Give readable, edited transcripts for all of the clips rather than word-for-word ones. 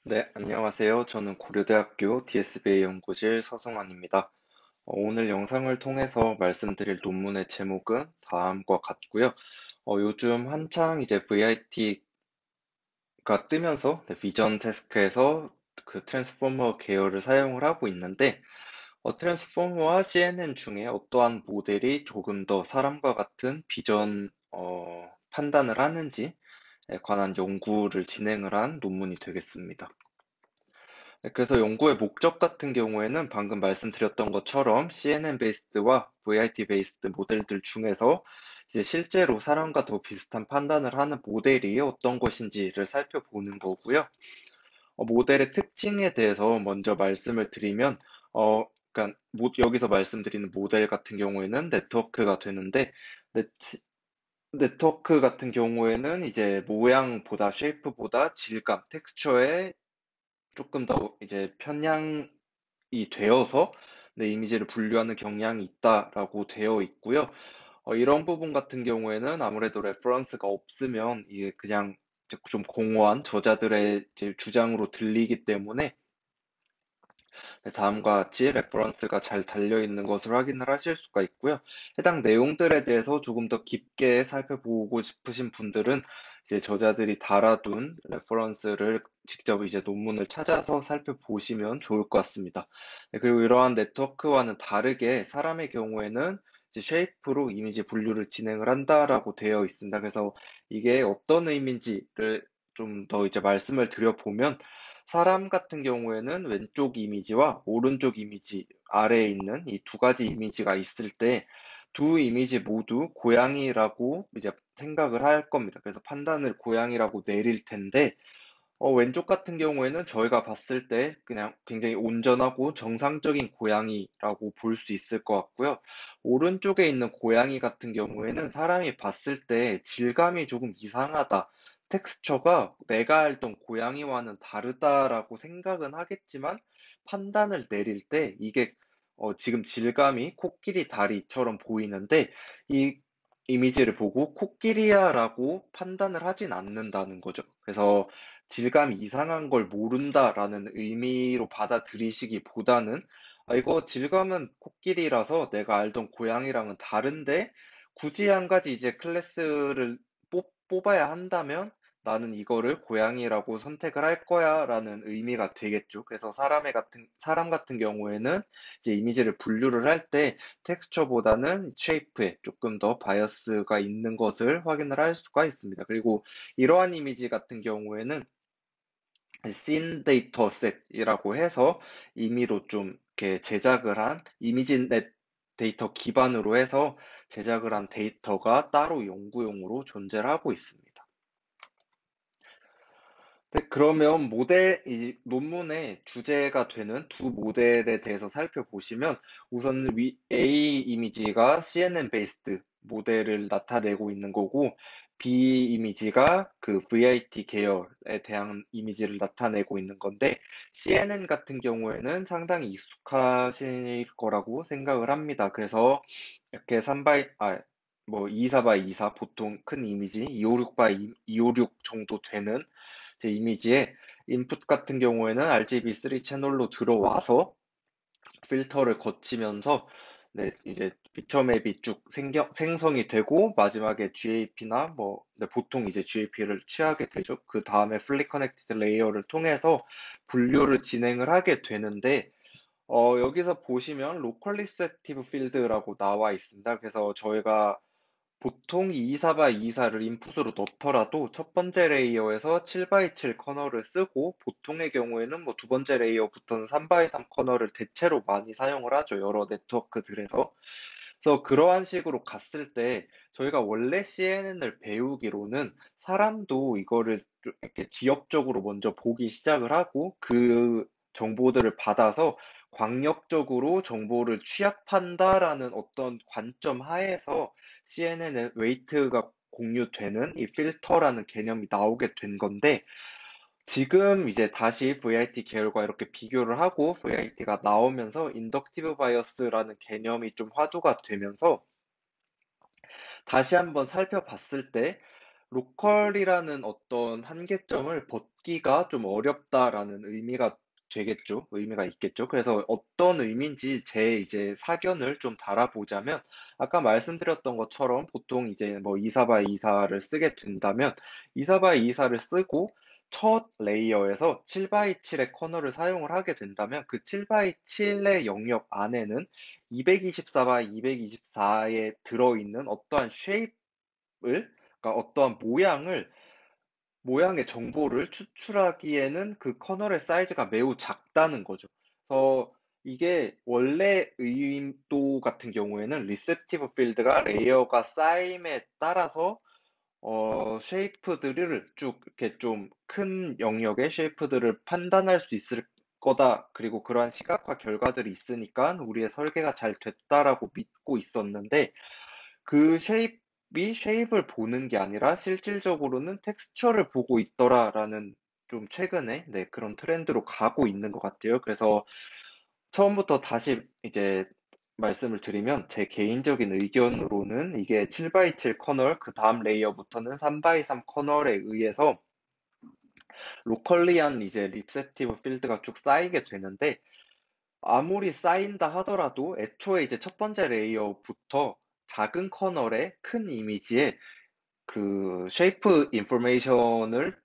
네, 안녕하세요. 저는 고려대학교 DSBA 연구실 서승환입니다. 오늘 영상을 통해서 말씀드릴 논문의 제목은 다음과 같고요. 요즘 한창 이제 VIT가 뜨면서 비전 태스크에서 그 트랜스포머 계열을 사용을 하고 있는데, 트랜스포머와 CNN 중에 어떠한 모델이 조금 더 사람과 같은 비전 판단을 하는지에 관한 연구를 진행을 한 논문이 되겠습니다. 네, 그래서 연구의 목적 같은 경우에는 방금 말씀드렸던 것처럼 CNN 베이스드와 VIT 베이스드 모델들 중에서 이제 실제로 사람과 더 비슷한 판단을 하는 모델이 어떤 것인지를 살펴보는 거고요. 모델의 특징에 대해서 먼저 말씀을 드리면, 그러니까 여기서 말씀드리는 모델 같은 경우에는 네트워크가 되는데, 네, 네트워크 같은 경우에는 이제 모양보다, 쉐이프보다 질감, 텍스처에 조금 더 이제 편향이 되어서 내 이미지를 분류하는 경향이 있다라고 되어 있고요. 이런 부분 같은 경우에는 아무래도 레퍼런스가 없으면 이게 그냥 좀 공허한 저자들의 이제 주장으로 들리기 때문에 다음과 같이 레퍼런스가 잘 달려 있는 것을 확인을 하실 수가 있고요. 해당 내용들에 대해서 조금 더 깊게 살펴보고 싶으신 분들은 이제 저자들이 달아둔 레퍼런스를 직접 이제 논문을 찾아서 살펴보시면 좋을 것 같습니다. 네, 그리고 이러한 네트워크와는 다르게 사람의 경우에는 이제 쉐이프로 이미지 분류를 진행을 한다라고 되어 있습니다. 그래서 이게 어떤 의미인지를 좀 더 이제 말씀을 드려보면 사람 같은 경우에는 왼쪽 이미지와 오른쪽 이미지 아래에 있는 이 두 가지 이미지가 있을 때 두 이미지 모두 고양이라고 이제 생각을 할 겁니다. 그래서 판단을 고양이라고 내릴 텐데 왼쪽 같은 경우에는 저희가 봤을 때 그냥 굉장히 온전하고 정상적인 고양이라고 볼 수 있을 것 같고요. 오른쪽에 있는 고양이 같은 경우에는 사람이 봤을 때 질감이 조금 이상하다. 텍스처가 내가 알던 고양이와는 다르다라고 생각은 하겠지만 판단을 내릴 때 이게 지금 질감이 코끼리 다리처럼 보이는데 이 이미지를 보고 코끼리야라고 판단을 하진 않는다는 거죠. 그래서 질감이 이상한 걸 모른다라는 의미로 받아들이시기보다는 이거 질감은 코끼리라서 내가 알던 고양이랑은 다른데 굳이 한 가지 이제 클래스를 뽑아야 한다면 나는 이거를 고양이라고 선택을 할 거야라는 의미가 되겠죠. 그래서 사람 같은 경우에는 이제 이미지를 분류를 할 때 텍스처보다는 쉐이프에 조금 더 바이어스가 있는 것을 확인을 할 수가 있습니다. 그리고 이러한 이미지 같은 경우에는 씬 데이터 셋이라고 해서 임의로 좀 이렇게 제작을 한 이미지넷 데이터 기반으로 해서 제작을 한 데이터가 따로 연구용으로 존재를 하고 있습니다. 네, 그러면 이 논문의 주제가 되는 두 모델에 대해서 살펴보시면 우선 A 이미지가 CNN 베이스드 모델을 나타내고 있는 거고 B 이미지가 그 VIT 계열에 대한 이미지를 나타내고 있는 건데 CNN 같은 경우에는 상당히 익숙하실 거라고 생각을 합니다. 그래서 이렇게 24 바이 24 보통 큰 이미지 256 바이 256 정도 되는 제 이미지에 인풋 같은 경우에는 RGB3 채널로 들어와서 필터를 거치면서 네, 이제 픽처 맵이 쭉 생성이 되고 마지막에 GAP나 보통 이제 GAP를 취하게 되죠. 그 다음에 플리 커넥티드 레이어를 통해서 분류를 진행을 하게 되는데 여기서 보시면 로컬 리셋티브 필드라고 나와 있습니다. 그래서 저희가 보통 24 x 24를 인풋으로 넣더라도 첫 번째 레이어에서 7 x 7 커널을 쓰고 보통의 경우에는 두 번째 레이어부터는 3 x 3 커널을 대체로 많이 사용을 하죠. 여러 네트워크들에서. 그래서 그러한 식으로 갔을 때 저희가 원래 CNN을 배우기로는 사람도 이거를 좀 이렇게 지역적으로 먼저 보기 시작을 하고 그 정보들을 받아서 광역적으로 정보를 취합한다라는 어떤 관점 하에서 CNN의 웨이트가 공유되는 이 필터라는 개념이 나오게 된 건데 지금 이제 다시 VIT 계열과 이렇게 비교를 하고 VIT가 나오면서 인덕티브 바이어스라는 개념이 좀 화두가 되면서 다시 한번 살펴봤을 때 로컬이라는 어떤 한계점을 벗기가 좀 어렵다라는 의미가 있겠죠. 그래서 어떤 의미인지 제 이제 사견을 좀 달아보자면, 아까 말씀드렸던 것처럼 보통 이제 뭐 2사 바이 2사를 쓰게 된다면, 2사 바이 2사를 쓰고 첫 레이어에서 7 바이 7의 커널을 사용을 하게 된다면, 그 7 바이 7의 영역 안에는 224 바이 224에 들어있는 어떠한 그러니까 어떠한 모양의 정보를 추출하기에는 그 커널의 사이즈가 매우 작다는 거죠. 그래서 이게 원래 의도 같은 경우에는 리셉티브 필드가 레이어가 쌓임에 따라서 쉐이프들을 쭉 이렇게 좀 큰 영역의 쉐이프들을 판단할 수 있을 거다. 그리고 그러한 시각화 결과들이 있으니까 우리의 설계가 잘 됐다라고 믿고 있었는데, 그 쉐입을 보는 게 아니라 실질적으로는 텍스처를 보고 있더라라는, 좀 최근에 네, 그런 트렌드로 가고 있는 것 같아요. 그래서 처음부터 다시 이제 말씀을 드리면, 제 개인적인 의견으로는 이게 7 바이 7 커널, 그 다음 레이어부터는 3 바이 3 커널에 의해서 로컬리한 이제 립셉티브 필드가 쭉 쌓이게 되는데, 아무리 쌓인다 하더라도 애초에 이제 첫 번째 레이어부터 작은 커널의 큰 이미지에 그 쉐이프 인포메이션을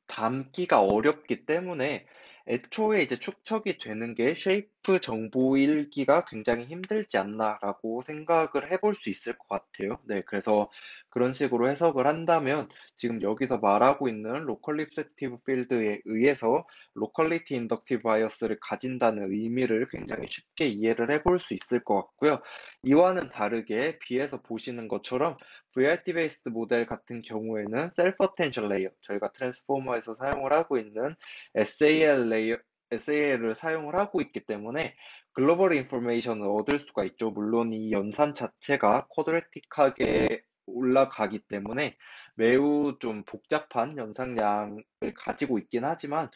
담기가 어렵기 때문에, 애초에 이제 축척이 되는 게 쉐이프 정보일기가 굉장히 힘들지 않나라고 생각을 해볼 수 있을 것 같아요. 네, 그래서 그런 식으로 해석을 한다면, 지금 여기서 말하고 있는 로컬 립세티브 필드에 의해서 로컬리티 인덕티브 바이어스를 가진다는 의미를 굉장히 쉽게 이해를 해볼 수 있을 것 같고요. 이와는 다르게 B에서 보시는 것처럼 VRT 베이스드 모델 같은 경우에는 셀프 어텐션 레이어, 저희가 트랜스포머에서 사용을 하고 있는 SAL을 사용을 하고 있기 때문에 글로벌 인포메이션을 얻을 수가 있죠. 물론 이 연산 자체가 쿼드레틱하게 올라가기 때문에 매우 좀 복잡한 연산량을 가지고 있긴 하지만,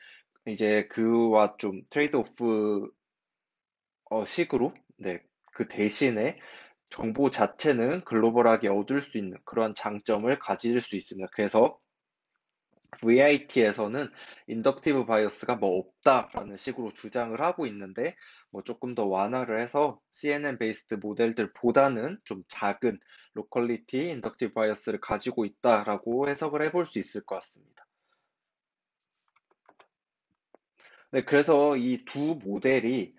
이제 그와 좀 트레이드 오프 식으로, 네, 그 대신에 정보 자체는 글로벌하게 얻을 수 있는 그런 장점을 가질 수 있습니다. 그래서 VIT에서는 인덕티브 바이어스가 뭐 없다라는 식으로 주장을 하고 있는데, 뭐 조금 더 완화를 해서 CNN 베이스드 모델들보다는 좀 작은 로컬리티 인덕티브 바이어스를 가지고 있다라고 해석을 해볼 수 있을 것 같습니다. 네, 그래서 이 두 모델이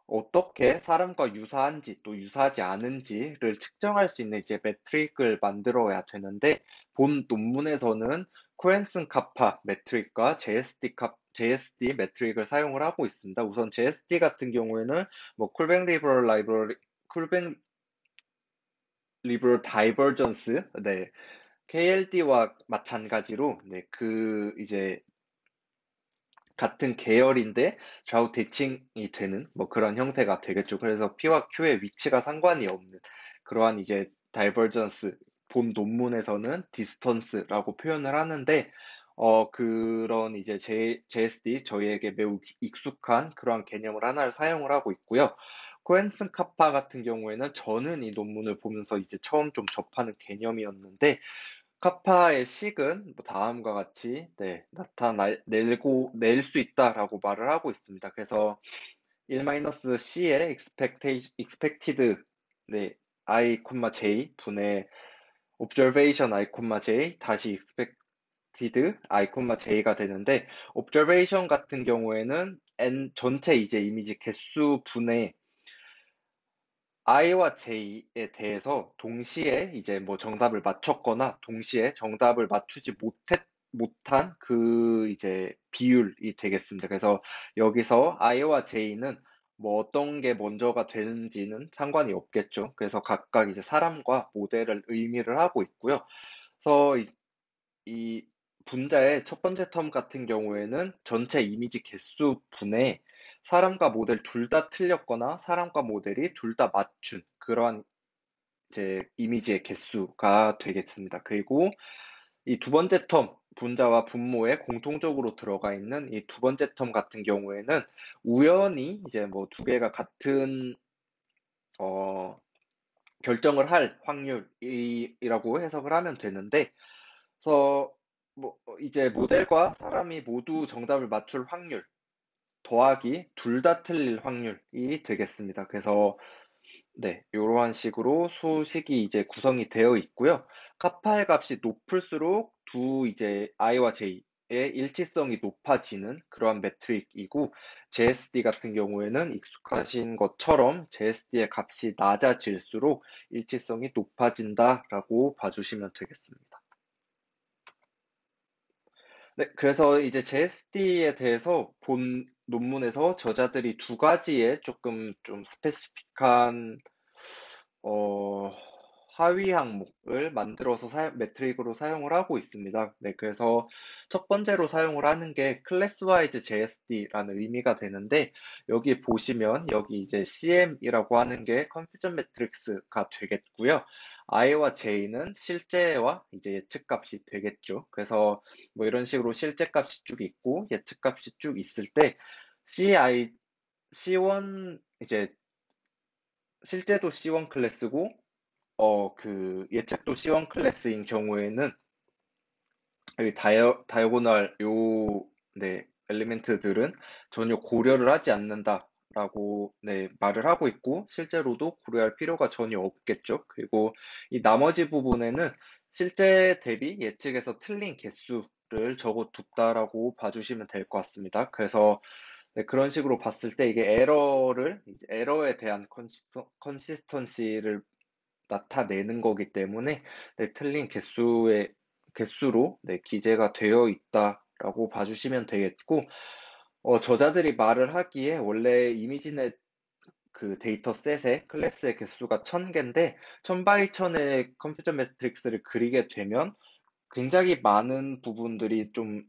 어떻게 사람과 유사한지 또 유사하지 않은지를 측정할 수 있는 이제 매트릭을 만들어야 되는데, 본 논문에서는 코헨슨 카파 매트릭과 JSD 매트릭을 사용을 하고 있습니다. 우선 JSD 같은 경우에는 뭐 쿨뱅 리버럴 다이버전스, 네, KLD와 마찬가지로, 네, 그 이제 같은 계열인데 좌우 대칭이 되는 뭐 그런 형태가 되겠죠. 그래서 P와 Q의 위치가 상관이 없는 그러한 이제 다이버전스, 본 논문에서는 디스턴스라고 표현을 하는데, 그런 이제 JSD, 저희에게 매우 익숙한 그러한 개념을 하나를 사용을 하고 있고요. 코헨슨 카파 같은 경우에는 저는 이 논문을 보면서 이제 처음 좀 접하는 개념이었는데, 카파의 식은 뭐 다음과 같이 네, 낼 수 있다라고 말을 하고 있습니다. 그래서 1-C의 expected 네, I, J 분의 observation I, J 다시 expected I, J가 되는데, observation 같은 경우에는 n 전체 이제 이미지 개수 분의 I와 J에 대해서 동시에 이제 뭐 정답을 맞췄거나 동시에 정답을 맞추지 못한 그 이제 비율이 되겠습니다. 그래서 여기서 I와 J는 뭐 어떤 게 먼저가 되는지는 상관이 없겠죠. 그래서 각각 이제 사람과 모델을 의미를 하고 있고요. 그래서 이 분자의 첫 번째 텀 같은 경우에는 전체 이미지 개수 분에 사람과 모델 둘 다 틀렸거나 사람과 모델이 둘 다 맞춘 그러한 이제 이미지의 개수가 되겠습니다. 그리고 이 두 번째 텀, 분자와 분모에 공통적으로 들어가 있는 이 두 번째 텀 같은 경우에는 우연히 이제 뭐 두 개가 같은 어, 결정을 할 확률이라고 해석을 하면 되는데, 그래서 뭐 이제 모델과 사람이 모두 정답을 맞출 확률 더하기 둘 다 틀릴 확률이 되겠습니다. 그래서 네, 이러한 식으로 수식이 이제 구성이 되어 있고요. 카파의 값이 높을수록 두 이제 i와 j의 일치성이 높아지는 그러한 매트릭이고, JSD 같은 경우에는 익숙하신 것처럼 JSD의 값이 낮아질수록 일치성이 높아진다라고 봐주시면 되겠습니다. 네, 그래서 이제 JSD에 대해서 본 논문에서 저자들이 두 가지의 조금 좀 스페시픽한 어, 하위 항목을 만들어서 매트릭으로 사용을 하고 있습니다. 네, 그래서 첫 번째로 사용을 하는 게 클래스 와이즈 JSD라는 의미가 되는데, 여기 보시면 여기 이제 CM이라고 하는 게 컨퓨전 매트릭스가 되겠고요. I와 J는 실제와 이제 예측 값이 되겠죠. 그래서 뭐 이런 식으로 실제 값이 쭉 있고 예측 값이 쭉 있을 때 CI, C1 이제 실제도 C1 클래스고 그 예측도 C1 클래스인 경우에는 여기 다이아고널 네, 엘리멘트들은 전혀 고려를 하지 않는다라고 네, 말을 하고 있고, 실제로도 고려할 필요가 전혀 없겠죠. 그리고 이 나머지 부분에는 실제 대비 예측에서 틀린 개수를 적어뒀다라고 봐주시면 될 것 같습니다. 그래서 네, 그런 식으로 봤을 때 이게 이제 에러에 대한 컨시스턴시를 나타내는 거기 때문에 네, 틀린 개수로 네, 기재가 되어 있다라고 봐주시면 되겠고, 저자들이 말을 하기에 원래 이미지넷 그 데이터셋의 클래스의 개수가 1000개인데 1000바이1000의 컴퓨터 매트릭스를 그리게 되면 굉장히 많은 부분들이 좀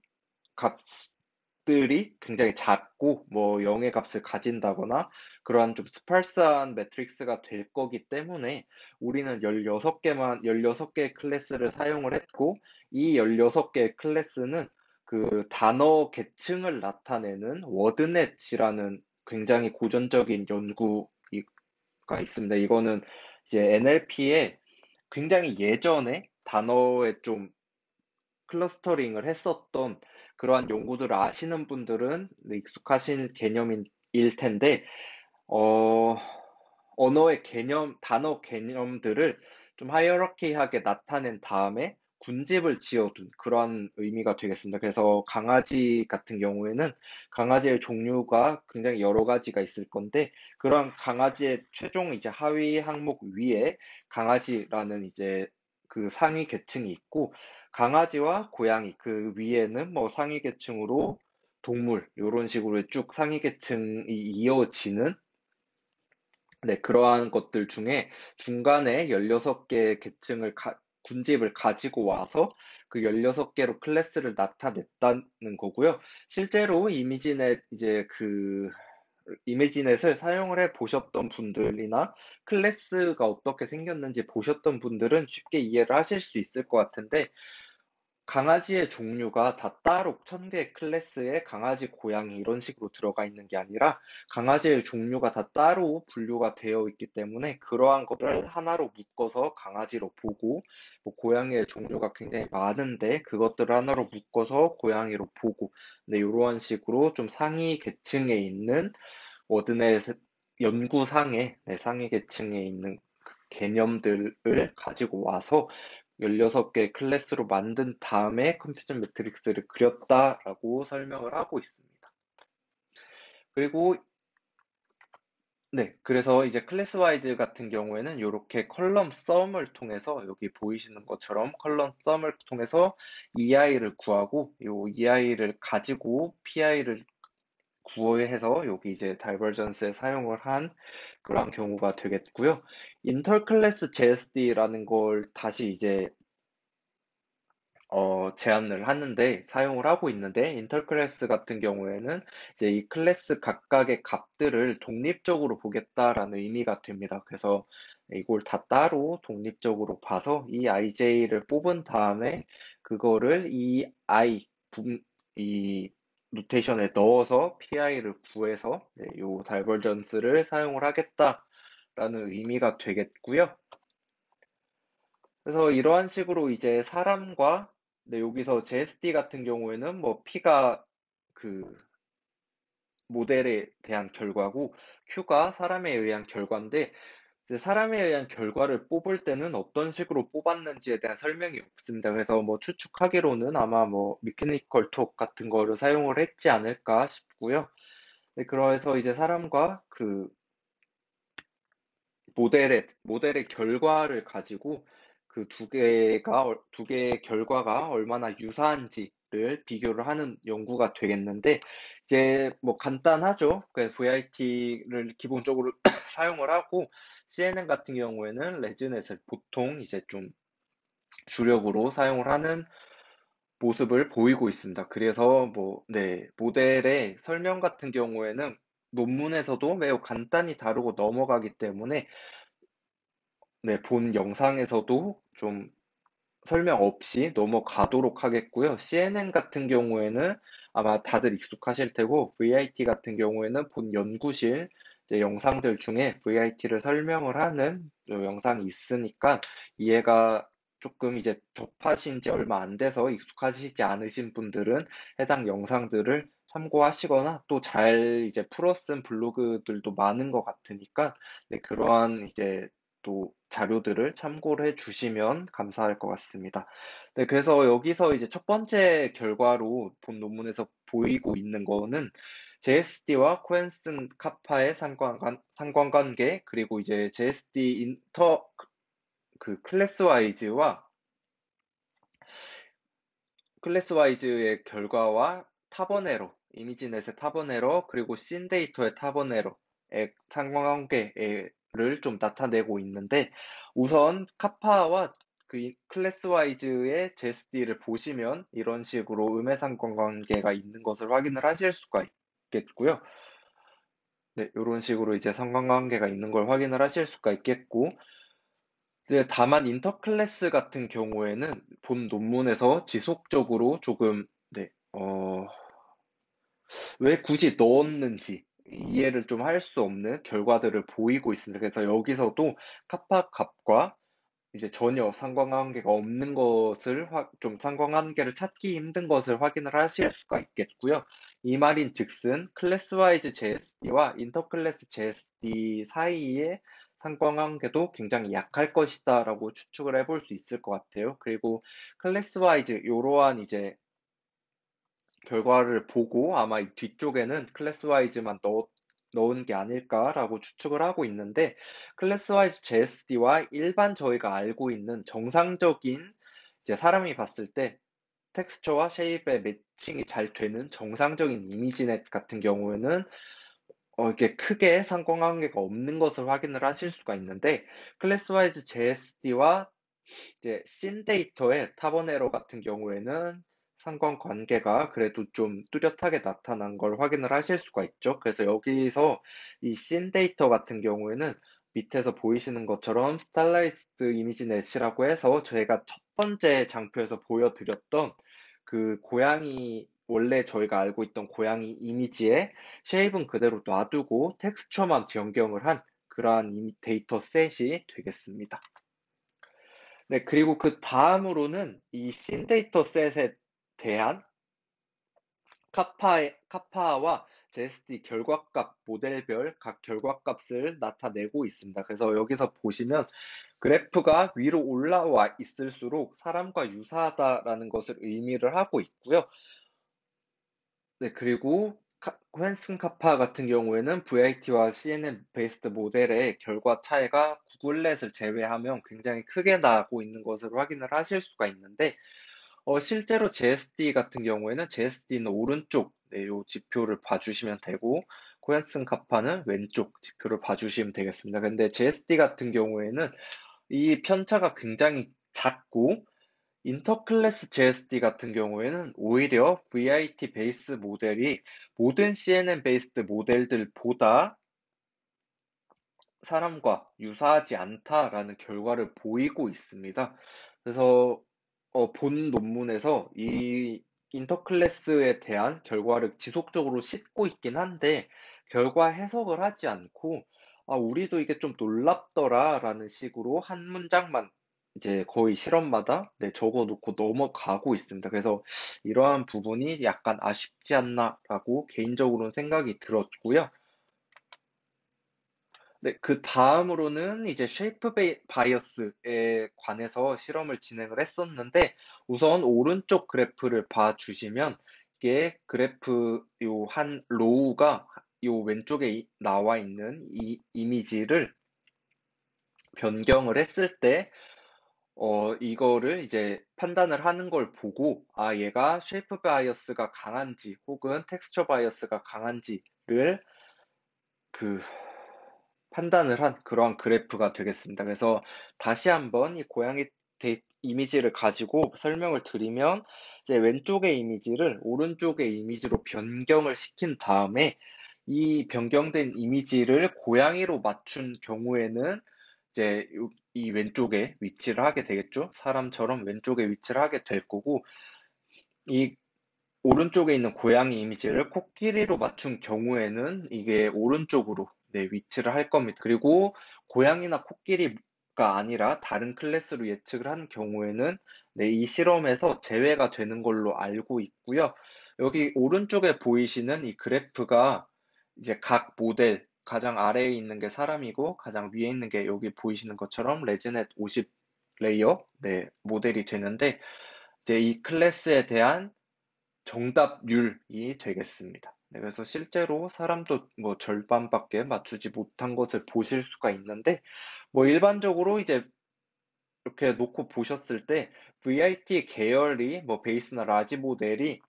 값들이 굉장히 작고 뭐 0의 값을 가진다거나 그러한 좀 스팔스한 매트릭스가 될 거기 때문에 우리는 16개의 클래스를 사용을 했고, 이 16개의 클래스는 그 단어 계층을 나타내는 워드넷이라는 굉장히 고전적인 연구가 있습니다. 이거는 이제 NLP에 굉장히 예전에 단어에 좀 클러스터링을 했었던 그러한 연구들을 아시는 분들은 네, 익숙하신 개념일 텐데, 어, 단어 개념들을 좀 하이어러키하게 나타낸 다음에 군집을 지어둔 그러한 의미가 되겠습니다. 그래서 강아지 같은 경우에는 강아지의 종류가 굉장히 여러 가지가 있을 건데, 그런 강아지의 최종 이제 하위 항목 위에 강아지라는 이제 그 상위 계층이 있고, 강아지와 고양이 그 위에는 뭐 상위 계층으로 동물 이런 식으로 쭉 상위 계층이 이어지는 네, 그러한 것들 중에 중간에 16개의 군집을 가지고 와서 그 16개로 클래스를 나타냈다는 거고요. 실제로 이미지넷을 사용을 해 보셨던 분들이나 클래스가 어떻게 생겼는지 보셨던 분들은 쉽게 이해를 하실 수 있을 것 같은데, 강아지의 종류가 다 따로 1000개의 클래스에 강아지, 고양이 이런 식으로 들어가 있는 게 아니라 강아지의 종류가 다 따로 분류가 되어 있기 때문에 그러한 것을 하나로 묶어서 강아지로 보고, 뭐 고양이의 종류가 굉장히 많은데 그것들을 하나로 묶어서 고양이로 보고, 네, 이러한 식으로 좀 상위 계층에 있는 워드넷 연구상의 네, 상위 계층에 있는 그 개념들을 가지고 와서 16개 클래스로 만든 다음에 컴퓨전 매트릭스를 그렸다라고 설명을 하고 있습니다. 그리고 네, 그래서 이제 클래스 와이즈 같은 경우에는 이렇게 컬럼 썸을 통해서 여기 보이시는 것처럼 컬럼 썸을 통해서 EI를 구하고 이 EI를 가지고 PI를 구해서 여기 이제 다이버전스에 사용을 한 그런 경우가 되겠고요. 인터클래스 JSD라는 걸 다시 이제 제안을 하는데 사용을 하고 있는데, 인터클래스 같은 경우에는 이제 이 클래스 각각의 값들을 독립적으로 보겠다라는 의미가 됩니다. 그래서 이걸 다 따로 독립적으로 봐서 이 IJ를 뽑은 다음에 그거를 이 노테이션에 넣어서 PI를 구해서 네, 요 다이버전스를 사용을 하겠다라는 의미가 되겠고요. 그래서 이러한 식으로 이제 사람과 네, 여기서 JSD 같은 경우에는 뭐 P가 그 모델에 대한 결과고 Q가 사람에 의한 결과인데 이제 사람에 의한 결과를 뽑을 때는 어떤 식으로 뽑았는지에 대한 설명이 없습니다. 그래서 뭐 추측하기로는 아마 뭐 미케니컬 톡 같은 거를 사용을 했지 않을까 싶고요. 네, 그래서 이제 사람과 그 모델의 결과를 가지고 그 두 개의 결과가 얼마나 유사한지를 비교를 하는 연구가 되겠는데, 이제 뭐 간단하죠. 그 VIT를 기본적으로 사용을 하고, CNN 같은 경우에는 레즈넷을 보통 이제 좀 주력으로 사용을 하는 모습을 보이고 있습니다. 그래서 뭐, 네, 모델의 설명 같은 경우에는 논문에서도 매우 간단히 다루고 넘어가기 때문에 네, 본 영상에서도 좀 설명 없이 넘어가도록 하겠고요. CNN 같은 경우에는 아마 다들 익숙하실 테고, VIT 같은 경우에는 본 연구실 이제 영상들 중에 VIT를 설명을 하는 영상이 있으니까 이해가 조금 이제 접하신 지 얼마 안 돼서 익숙하시지 않으신 분들은 해당 영상들을 참고하시거나 또 잘 이제 풀어 쓴 블로그들도 많은 것 같으니까 네, 그러한 이제 또 자료들을 참고를 해 주시면 감사할 것 같습니다. 네, 그래서 여기서 이제 첫 번째 결과로 본 논문에서 보이고 있는 거는 JSD와 코헨슨 카파의 상관관계, 그리고 이제 JSD 클래스와이즈와 클래스와이즈의 결과와 이미지넷의 타번에러, 그리고 씬데이터의 타번에러의 상관관계를 좀 나타내고 있는데, 우선 카파와 그 클래스와이즈의 JSD를 보시면 이런 식으로 음의 상관관계가 있는 것을 확인을 하실 수가 있겠고요. 네, 이런 식으로 이제 상관관계가 있는 걸 확인을 하실 수가 있겠고, 네, 다만 인터클래스 같은 경우에는 본 논문에서 지속적으로 조금, 네, 왜 굳이 넣었는지 이해를 좀 할 수 없는 결과들을 보이고 있습니다. 그래서 여기서도 카파 값과 이제 전혀 상관관계가 없는 것을 좀 상관관계를 찾기 힘든 것을 확인을 하실 수가 있겠고요. 이 말인 즉슨 클래스와이즈 JSD와 인터클래스 JSD 사이의 상관관계도 굉장히 약할 것이다라고 추측을 해볼 수 있을 것 같아요. 그리고 클래스와이즈 이러한 이제 결과를 보고 아마 이 뒤쪽에는 클래스와이즈만 넣은 게 아닐까라고 추측을 하고 있는데, 클래스와이즈 JSD와 일반 저희가 알고 있는 정상적인 이제 사람이 봤을 때 텍스처와 쉐입의 매칭이 잘 되는 정상적인 이미지넷 같은 경우에는 이렇게 크게 상관관계가 없는 것을 확인을 하실 수가 있는데, 클래스와이즈 JSD와 이제 씬 데이터의 타번 에러 같은 경우에는 상관관계가 그래도 좀 뚜렷하게 나타난 걸 확인을 하실 수가 있죠. 그래서 여기서 이 씬 데이터 같은 경우에는 밑에서 보이시는 것처럼 스타일라이즈드 이미지넷이라고 해서 저희가 첫 번째 장표에서 보여드렸던 그 고양이, 원래 저희가 알고 있던 고양이 이미지에 쉐입은 그대로 놔두고 텍스처만 변경을 한 그러한 데이터 셋이 되겠습니다. 네, 그리고 그 다음으로는 이 씬데이터 셋에 대한 카파와 JSD 결과값, 모델별 각 결과값을 나타내고 있습니다. 그래서 여기서 보시면 그래프가 위로 올라와 있을수록 사람과 유사하다라는 것을 의미를 하고 있고요. 네, 그리고 헨슨 카파 같은 경우에는 VIT와 CNN 베이스드 모델의 결과 차이가 구글렛을 제외하면 굉장히 크게 나고 있는 것을 확인을 하실 수가 있는데, 실제로 JSD 같은 경우에는 JSD는 오른쪽, 네, 요 지표를 봐주시면 되고, 코헨슨 카파는 왼쪽 지표를 봐주시면 되겠습니다. 근데 JSD 같은 경우에는 이 편차가 굉장히 작고, 인터클래스 JSD 같은 경우에는 오히려 VIT 베이스 모델이 모든 CNN 베이스드 모델들보다 사람과 유사하지 않다라는 결과를 보이고 있습니다. 그래서 본 논문에서 이 인터클래스에 대한 결과를 지속적으로 싣고 있긴 한데 결과 해석을 하지 않고 우리도 이게 좀 놀랍더라라는 식으로 한 문장만 이제 거의 실험마다 적어 놓고 넘어가고 있습니다. 그래서 이러한 부분이 약간 아쉽지 않나라고 개인적으로는 생각이 들었고요. 네, 그 다음으로는 이제 쉐이프 바이어스에 관해서 실험을 진행을 했었는데, 우선 오른쪽 그래프를 봐주시면, 이게 그래프 요 한 로우가 요 왼쪽에 나와 있는 이 이미지를 변경을 했을 때, 이거를 이제 판단을 하는 걸 보고, 아, 얘가 쉐이프 바이어스가 강한지, 혹은 텍스처 바이어스가 강한지를 그 판단을 한 그러한 그래프가 되겠습니다. 그래서 다시 한번 이 고양이 이미지를 가지고 설명을 드리면, 이제 왼쪽의 이미지를 오른쪽의 이미지로 변경을 시킨 다음에 이 변경된 이미지를 고양이로 맞춘 경우에는 이제 이 왼쪽에 위치를 하게 되겠죠. 사람처럼 왼쪽에 위치를 하게 될 거고, 이 오른쪽에 있는 고양이 이미지를 코끼리로 맞춘 경우에는 이게 오른쪽으로 위치를 할 겁니다. 그리고 고양이나 코끼리가 아니라 다른 클래스로 예측을 한 경우에는 이 실험에서 제외가 되는 걸로 알고 있고요. 여기 오른쪽에 보이시는 이 그래프가 이제 각 모델, 가장 아래에 있는 게 사람이고 가장 위에 있는 게 여기 보이시는 것처럼 레지넷 50 레이어 모델이 되는데, 이제 이 클래스에 대한 정답률이 되겠습니다. 네, 그래서 실제로 사람도 뭐 절반밖에 맞추지 못한 것을 보실 수가 있는데, 뭐 일반적으로 이제 이렇게 놓고 보셨을 때 VIT 계열이 뭐 베이스나 라지 모델이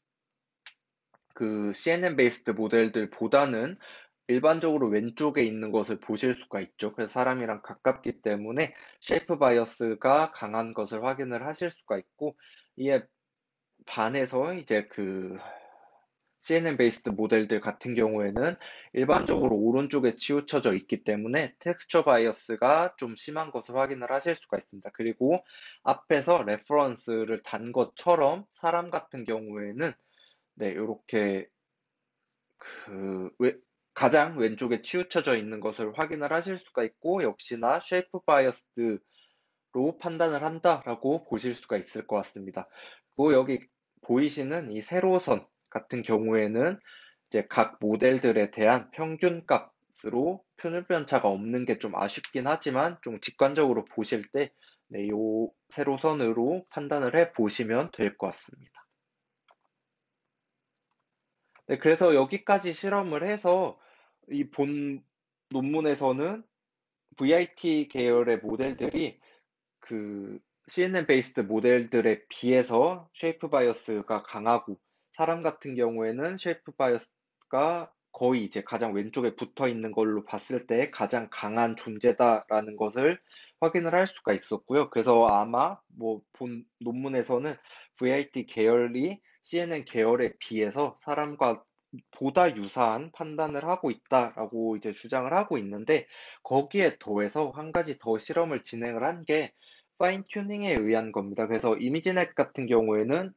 그 CNN 베이스드 모델들보다는 일반적으로 왼쪽에 있는 것을 보실 수가 있죠. 그래서 사람이랑 가깝기 때문에 쉐이프 바이어스가 강한 것을 확인을 하실 수가 있고, 이에 반해서 이제 그 CNN 베이스드 모델들 같은 경우에는 일반적으로 오른쪽에 치우쳐져 있기 때문에 텍스처 바이어스가 좀 심한 것을 확인을 하실 수가 있습니다. 그리고 앞에서 레퍼런스를 단 것처럼 사람 같은 경우에는 이렇게 그 가장 왼쪽에 치우쳐져 있는 것을 확인을 하실 수가 있고, 역시나 쉐이프 바이어스로 판단을 한다라고 보실 수가 있을 것 같습니다. 그리고 여기 보이시는 이 세로선 같은 경우에는 이제 각 모델들에 대한 평균 값으로 표준편차가 없는 게 좀 아쉽긴 하지만, 좀 직관적으로 보실 때 요 세로선으로 판단을 해 보시면 될 것 같습니다. 네, 그래서 여기까지 실험을 해서 이 본 논문에서는 VIT 계열의 모델들이 그 CNN 베이스드 모델들에 비해서 쉐이프 바이어스가 강하고, 사람 같은 경우에는 쉐이프 바이어스가 거의 이제 가장 왼쪽에 붙어 있는 걸로 봤을 때 가장 강한 존재다라는 것을 확인을 할 수가 있었고요. 그래서 아마 뭐 본 논문에서는 VIT 계열이 CNN 계열에 비해서 사람과 보다 유사한 판단을 하고 있다라고 이제 주장을 하고 있는데, 거기에 더해서 한 가지 더 실험을 진행을 한 게 파인 튜닝에 의한 겁니다. 그래서 이미지넷 같은 경우에는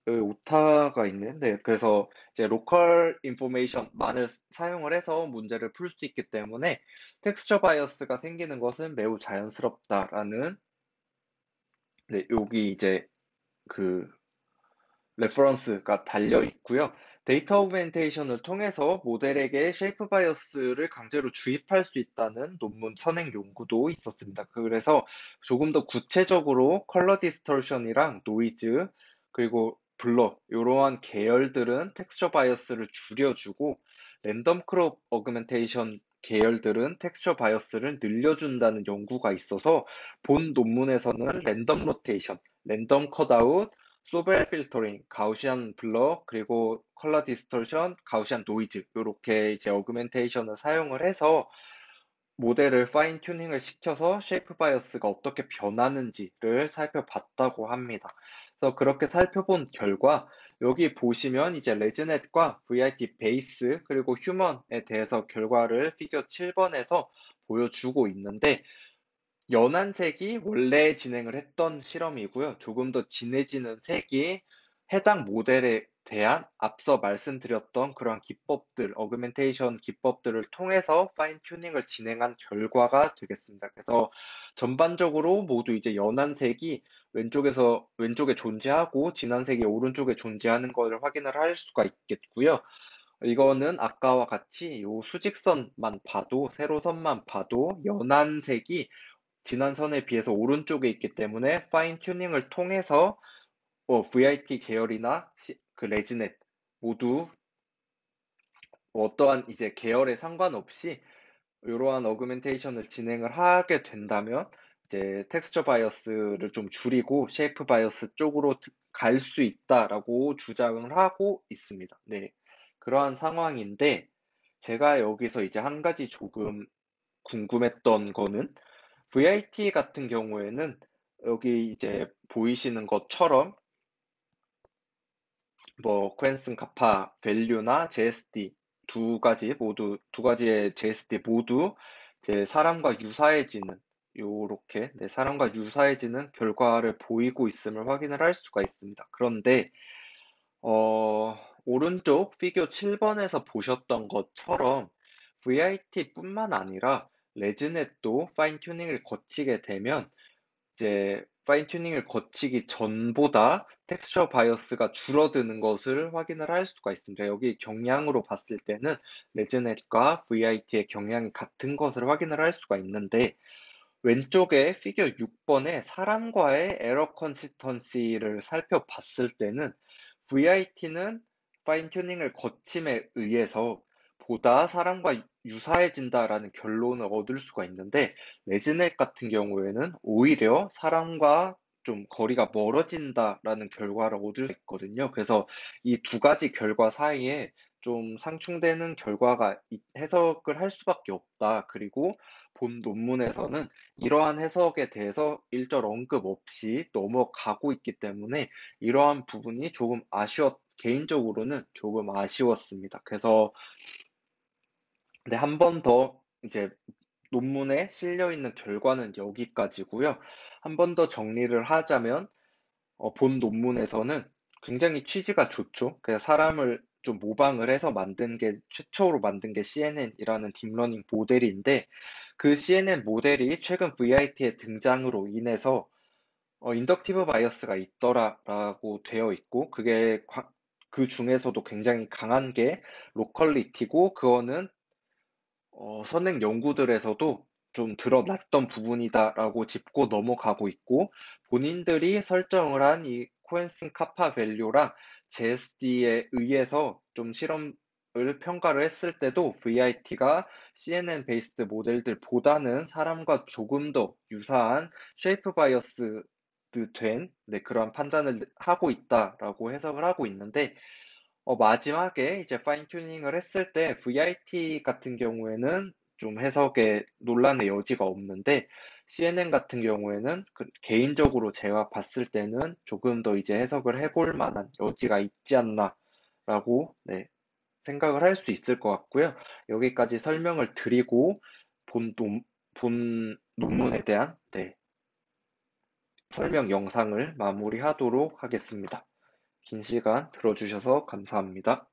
오타가 있는데, 그래서 이제 로컬 인포메이션만을 사용을 해서 문제를 풀 수 있기 때문에 텍스처 바이어스가 생기는 것은 매우 자연스럽다라는, 여기 이제 그 레퍼런스가 달려 있고요. 데이터 오그멘테이션을 통해서 모델에게 쉐이프 바이어스를 강제로 주입할 수 있다는 논문 선행 연구도 있었습니다. 그래서 조금 더 구체적으로 컬러 디스토션이랑 노이즈, 그리고 블러, 이러한 계열들은 텍스처 바이어스를 줄여주고, 랜덤 크롭 어그멘테이션 계열들은 텍스처 바이어스를 늘려준다는 연구가 있어서, 본 논문에서는 랜덤 로테이션, 랜덤 컷아웃, 소벨 필터링, 가우시안 블러, 그리고 컬러 디스토션, 가우시안 노이즈, 이렇게 이제 어그멘테이션을 사용을 해서 모델을 파인 튜닝을 시켜서 쉐이프 바이어스가 어떻게 변하는지를 살펴봤다고 합니다. 그래서 그렇게 살펴본 결과, 여기 보시면 이제 레즈넷과 VIT 베이스 그리고 휴먼에 대해서 결과를 피겨 7번에서 보여주고 있는데, 연한 색이 원래 진행을 했던 실험이고요. 조금 더 진해지는 색이 해당 모델에 대한 앞서 말씀드렸던 그런 기법들, 어그멘테이션 기법들을 통해서 파인 튜닝을 진행한 결과가 되겠습니다. 그래서 전반적으로 모두 이제 연한 색이 왼쪽에 존재하고 진한 색이 오른쪽에 존재하는 것을 확인을 할 수가 있겠고요. 이거는 아까와 같이 요 수직선만 봐도, 세로선만 봐도 연한 색이 진한 선에 비해서 오른쪽에 있기 때문에 파인 튜닝을 통해서 VIT 계열이나 그 레지넷 모두 어떠한 이제 계열에 상관없이 이러한 어그멘테이션을 진행을 하게 된다면 이제 텍스처 바이어스를 좀 줄이고 쉐이프 바이어스 쪽으로 갈 수 있다라고 주장을 하고 있습니다. 네. 그러한 상황인데 제가 여기서 이제 한 가지 조금 궁금했던 거는 VIT 같은 경우에는 여기 이제 보이시는 것처럼 뭐 코헨슨 카파 밸류나 JSD 두 가지의 JSD 모두 이제 사람과 유사해지는 요렇게 네, 사람과 유사해지는 결과를 보이고 있음을 확인을 할 수가 있습니다. 그런데 오른쪽 피겨 7번에서 보셨던 것처럼 VIT뿐만 아니라 레즈넷도 파인 튜닝을 거치게 되면 이제 파인 튜닝을 거치기 전보다 텍스처 바이어스가 줄어드는 것을 확인을 할 수가 있습니다. 여기 경량으로 봤을 때는 레즈넷과 VIT의 경량이 같은 것을 확인을 할 수가 있는데 왼쪽에 피겨 6번에 사람과의 에러 컨시스턴시를 살펴봤을 때는 VIT는 파인 튜닝을 거침에 의해서 보다 사람과 유사해진다라는 결론을 얻을 수가 있는데 레즈넷 같은 경우에는 오히려 사람과 좀 거리가 멀어진다라는 결과를 얻을 수 있거든요. 그래서 이 두 가지 결과 사이에 좀 상충되는 결과가 해석을 할 수밖에 없다. 그리고 본 논문에서는 이러한 해석에 대해서 일절 언급 없이 넘어가고 있기 때문에 이러한 부분이 개인적으로는 조금 아쉬웠습니다. 그래서 네, 한 번 더 이제 논문에 실려 있는 결과는 여기까지고요. 한 번 더 정리를 하자면 본 논문에서는 굉장히 취지가 좋죠. 그냥 사람을 좀 모방을 해서 최초로 만든 게 CNN이라는 딥러닝 모델인데 그 CNN 모델이 최근 VIT의 등장으로 인해서 인덕티브 바이어스가 있더라라고 되어 있고 그 중에서도 굉장히 강한 게 로컬리티고 그거는 선행 연구들에서도 좀 드러났던 부분이다라고 짚고 넘어가고 있고 본인들이 설정을 한 이 코헨슨 카파 밸류랑 JSD에 의해서 좀 실험을 평가를 했을 때도 VIT가 CNN 베이스드 모델들보다는 사람과 조금 더 유사한 쉐이프 바이어스 된 네, 그런 판단을 하고 있다라고 해석을 하고 있는데 마지막에 이제 파인 튜닝을 했을 때 VIT 같은 경우에는 좀 해석에 논란의 여지가 없는데 CNN 같은 경우에는 개인적으로 제가 봤을 때는 조금 더 이제 해석을 해볼 만한 여지가 있지 않나라고 네, 생각을 할 수 있을 것 같고요. 여기까지 설명을 드리고 본 논문에 대한 네, 설명 영상을 마무리하도록 하겠습니다. 긴 시간 들어주셔서 감사합니다.